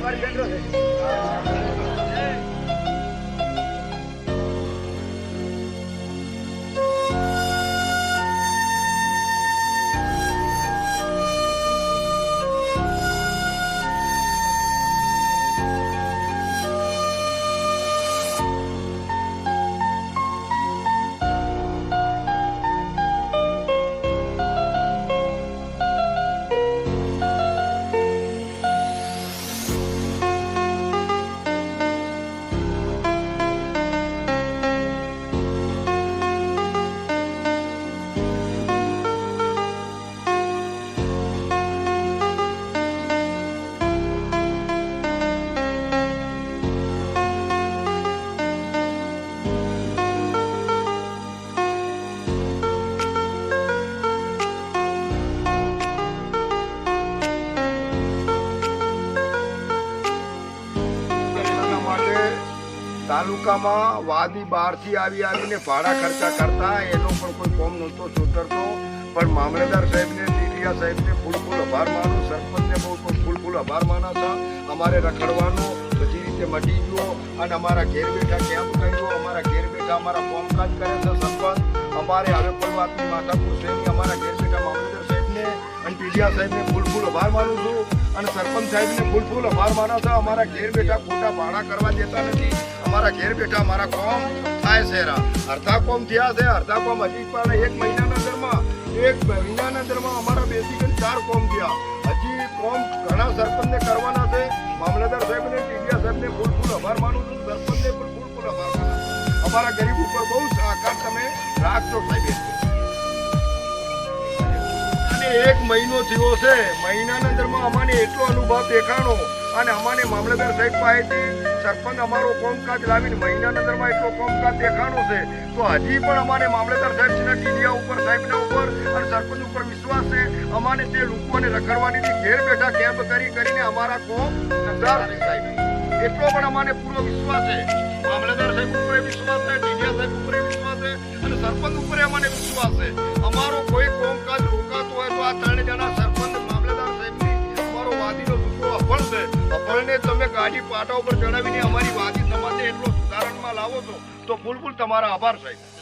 મારી બેઠો છે તાલુકામાં વાદી બહારથી આવીને ભાડા ખર્ચા કરતા એનો પણ કોઈ કોમ નહોતો સુધરતો પણ મામલેદાર સાહેબને ટીડીયા સાહેબને ફૂલ આભાર માનો સરપંચને બહુ ફૂલ આભાર માના હતા અમારે રખડવાનો બધી રીતે મટી ગયો અને અમારા ઘેર બેઠા કેમ્પ કર્યો અમારા ઘેર બેઠા અમારા કામકાજ કરે છે સરપંચ અમારે હવે કોઈ વાતની માથાકૂટ છે નહીં અમારા ઘેર બેઠા મામલેદાર સાહેબને અને ટીડીયા સાહેબને ફૂલ આભાર માનું છું અને સરપંચ સાહેબને ફૂલ આભાર માનો છો અમારા ઘેર બેઠા ખોટા ભાડા કરવા દેતા નથી અમારા ઘેર બેઠા અમારા કોમ થાય છે અડધા કોમ થયા છે અડધા કોમ હજી પણ એક મહિનાના અંદરમાં અમારા બેઝિક 4 કોમ થયા હજી કોમ ઘણા સરપંચને કરવાના છે મામલતદાર સાહેબને ટીડીયા સાહેબને ફૂલ આભાર માનું છું સરપંચને પણ ફૂલ આભાર માનું અમારા ગરીબ ઉપર બહુ સહકાર તમે રાખજો સાહેબ અને 1 મહિનો થયો છે મહિનાના અંદરમાં અમારે એટલો અનુભવ દેખાણો અને અમારે મામલતદાર સાહેબ પાસેથી સરપંચ અમારો કોમકાજ લાવીને મહિનાના અંદરમાં એટલો કોમકાજ દેખાણો છે તો હજી પણ અમારે મામલતદાર સાહેબના ટીડીયા ઉપર સાહેબના ઉપર અને સરપંચ ઉપર વિશ્વાસ છે અમારે તે લોકોને રખડવાની ઘેર બેઠા કેમ્પ કરીને અમારા કોમ સાહેબ એટલો પણ અમારે પૂરો વિશ્વાસ છે મામલતદાર સાહેબ ઉપર વિશ્વાસ છે ટીડીયા સાહેબ ઉપર વિશ્વાસ છે અને સરપંચ ઉપર અમારે વિશ્વાસ છે અમારો કોઈ કોમકાજ રોકાતો હોય તો આ 3 જણા સરપંચ મામલતદાર સાહેબની અમારો વાદીનો ટુકડો અફળ છે અફળને તમે ગાડી પાટા ઉપર ચડાવીને અમારી વાદી સમાજને એટલો સુધારણમાં લાવો છો તો ફૂલ તમારા આભાર સાહેબ.